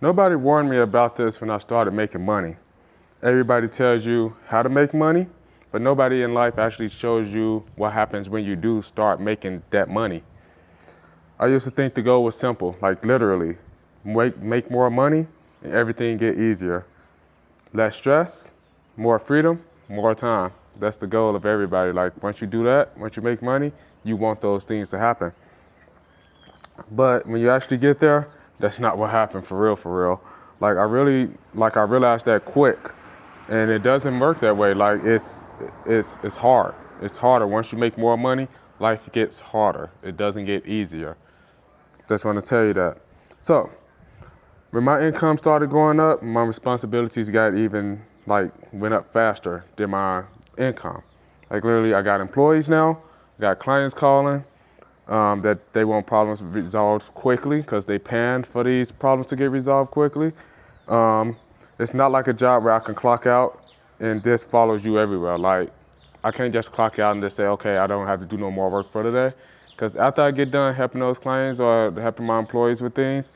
Nobody warned me about this when I started making money. Everybody tells you how to make money, but nobody in life actually shows you what happens when you do start making that money. I used to think the goal was simple, like literally, make more money and everything get easier. Less stress, more freedom, more time. That's the goal of everybody. Like once you do that, once you make money, you want those things to happen. But when you actually get there, that's not what happened for real, for real. I realized that quick. And it doesn't work that way. Like it's hard. It's harder. Once you make more money, life gets harder. It doesn't get easier. Just want to tell you that. So when my income started going up, my responsibilities got even went up faster than my income. Like literally, I got employees now, got clients calling that they want problems resolved quickly because they paying for these problems to get resolved quickly. It's not like a job where I can clock out and this follows you everywhere. Like I can't just clock out and just say, okay, I don't have to do no more work for today. Because after I get done helping those clients or helping my employees with things,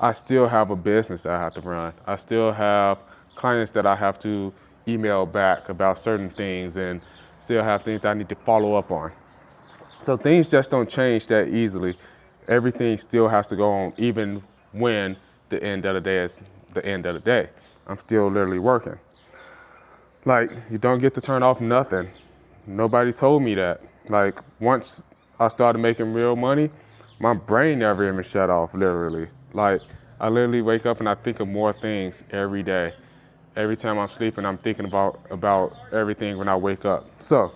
I still have a business that I have to run. I still have clients that I have to email back about certain things and still have things that I need to follow up on. So things just don't change that easily. Everything still has to go on even when the end of the day is the end of the day. I'm still literally working. Like you don't get to turn off nothing. Nobody told me that. Like once I started making real money, my brain never even shut off, literally. Like I literally wake up and I think of more things every day. Every time I'm sleeping, I'm thinking about everything when I wake up. So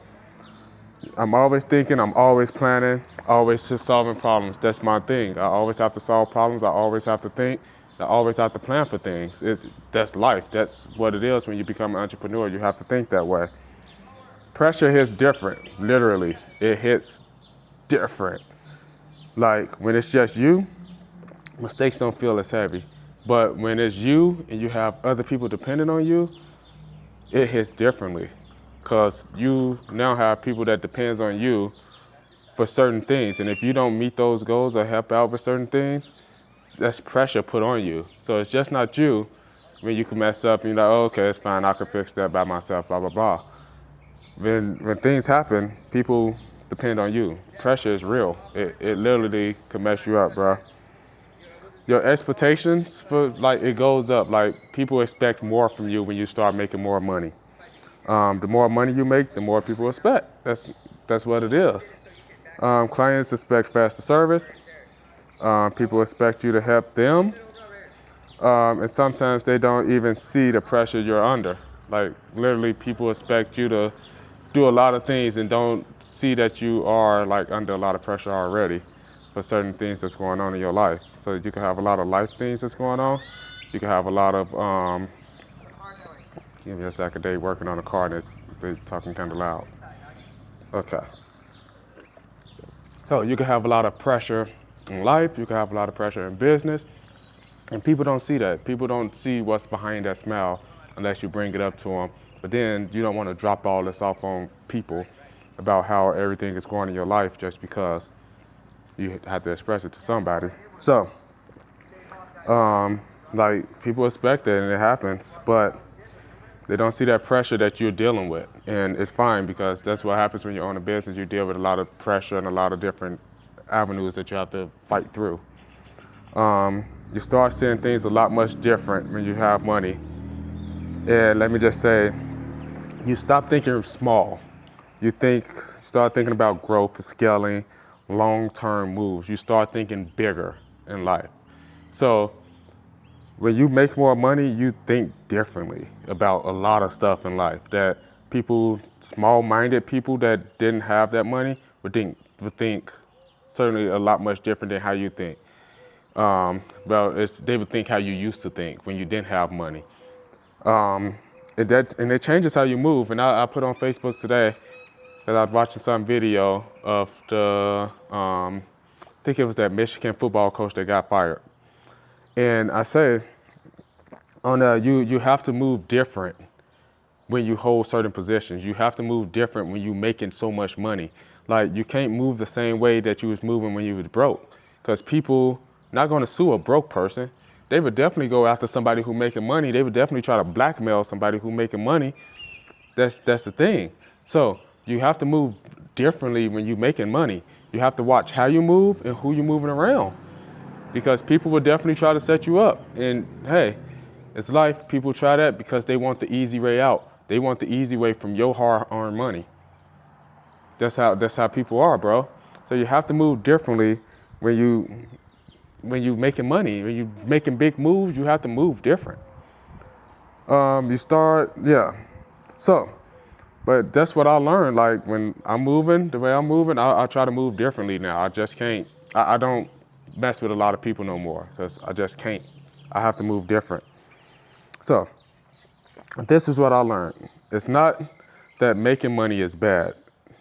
I'm always thinking, I'm always planning, always just solving problems. That's my thing. I always have to solve problems. I always have to think. I always have to plan for things. That's life. That's what it is when you become an entrepreneur. You have to think that way. Pressure hits different, literally. It hits different. Like when it's just you, mistakes don't feel as heavy. But when it's you and you have other people depending on you, it hits differently. Because you now have people that depends on you for certain things. And if you don't meet those goals or help out with certain things, that's pressure put on you. So it's just not you. When you can mess up and you're like, oh, okay, it's fine, I can fix that by myself, blah, blah, blah. When things happen, people depend on you. Pressure is real. It literally can mess you up, bro. Your expectations it goes up. Like people expect more from you when you start making more money. The more money you make, the more people expect. That's what it is. Clients expect faster service. People expect you to help them. And sometimes they don't even see the pressure you're under. Like literally people expect you to do a lot of things and don't see that you are under a lot of pressure already for certain things that's going on in your life. So you can have a lot of life things that's going on. You can have a lot of, give me a second, they working on a car and they're talking kind of loud. Okay. So you can have a lot of pressure in life. You can have a lot of pressure in business. And people don't see that. People don't see what's behind that smile unless you bring it up to them. But then you don't want to drop all this off on people about how everything is going in your life just because you have to express it to somebody. So, people expect it and it happens, but they don't see that pressure that you're dealing with. And it's fine because that's what happens when you own a business. You deal with a lot of pressure and a lot of different avenues that you have to fight through. You start seeing things a lot much different when you have money. And let me just say, you stop thinking small. You start thinking about growth, scaling, long-term moves. You start thinking bigger in life. So when you make more money, you think differently about a lot of stuff in life that people, small-minded people that didn't have that money would think certainly a lot much different than how you think. They would think how you used to think when you didn't have money. And it changes how you move. And I put on Facebook today that I was watching some video of I think it was that Michigan football coach that got fired. And I say, you have to move different when you hold certain positions. You have to move different when you're making so much money. Like you can't move the same way that you was moving when you was broke, because people not going to sue a broke person. they would definitely go after somebody who making money. They would definitely try to blackmail somebody who making money. That's the thing. So you have to move differently when you're making money. You have to watch how you move and who you're moving around, because people will definitely try to set you up. And hey, it's life. People try that because they want the easy way out. They want the easy way from your hard-earned money. That's how people are, bro. So you have to move differently when you making money. When you making big moves, you have to move different. So, but that's what I learned. Like when I'm moving, the way I'm moving, I try to move differently now. I just can't. I don't mess with a lot of people no more because I just can't. I have to move different. So this is what I learned. It's not that making money is bad.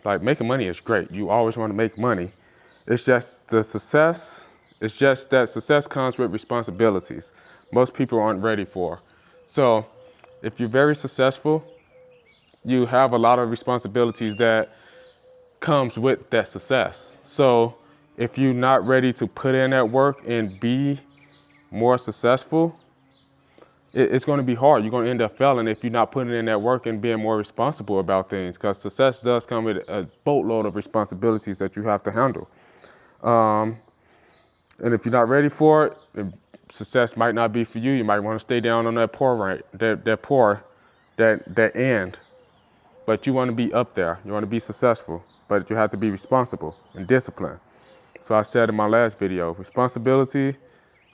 Like making money is great. You always want to make money. It's just the success. It's just that success comes with responsibilities most people aren't ready for. So if you're very successful, you have a lot of responsibilities that comes with that success. So if you're not ready to put in that work and be more successful, it's going to be hard. You're going to end up failing if you're not putting in that work and being more responsible about things, because success does come with a boatload of responsibilities that you have to handle. And if you're not ready for it, success might not be for you. You might want to stay down on that poor that end. But you want to be up there. You want to be successful, but you have to be responsible and disciplined. So I said in my last video, responsibility,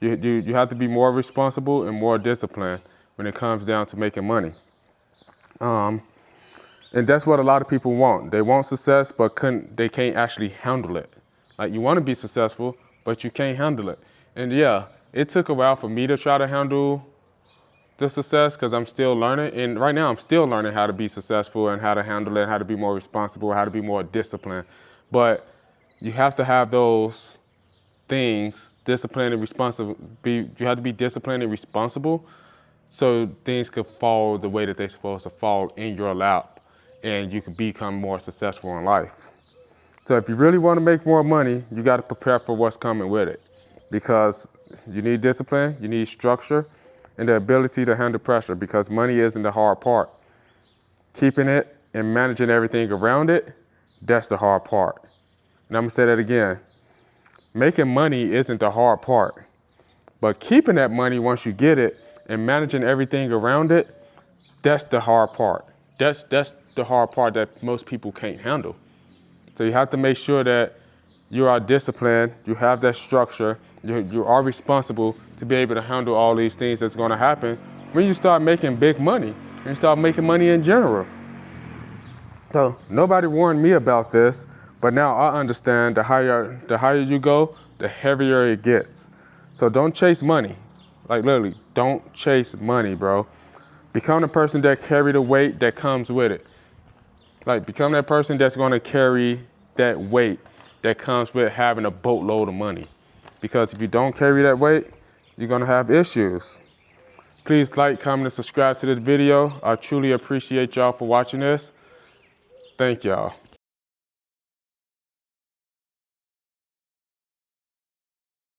you have to be more responsible and more disciplined when it comes down to making money. And that's what a lot of people want. They want success, but they can't actually handle it. Like you want to be successful, but you can't handle it. And yeah, it took a while for me to try to handle the success because I'm still learning. And right now I'm still learning how to be successful and how to handle it, how to be more responsible, how to be more disciplined. But you have to have those things, disciplined and responsible. You have to be disciplined and responsible so things could fall the way that they're supposed to fall in your lap and you can become more successful in life. So if you really want to make more money, you got to prepare for what's coming with it, because you need discipline, you need structure, and the ability to handle pressure, because money isn't the hard part. Keeping it and managing everything around it, that's the hard part. And I'm gonna say that again. Making money isn't the hard part, but keeping that money once you get it and managing everything around it, that's the hard part. That's the hard part that most people can't handle. So you have to make sure that you are disciplined, you have that structure, you are responsible to be able to handle all these things that's gonna happen when you start making big money, and you start making money in general. So nobody warned me about this, but now I understand the higher you go, the heavier it gets. So don't chase money. Like literally, don't chase money, bro. Become the person that carry the weight that comes with it. Like become that person that's gonna carry that weight that comes with having a boatload of money. Because if you don't carry that weight, you're gonna have issues. Please like, comment, and subscribe to this video. I truly appreciate y'all for watching this. Thank y'all.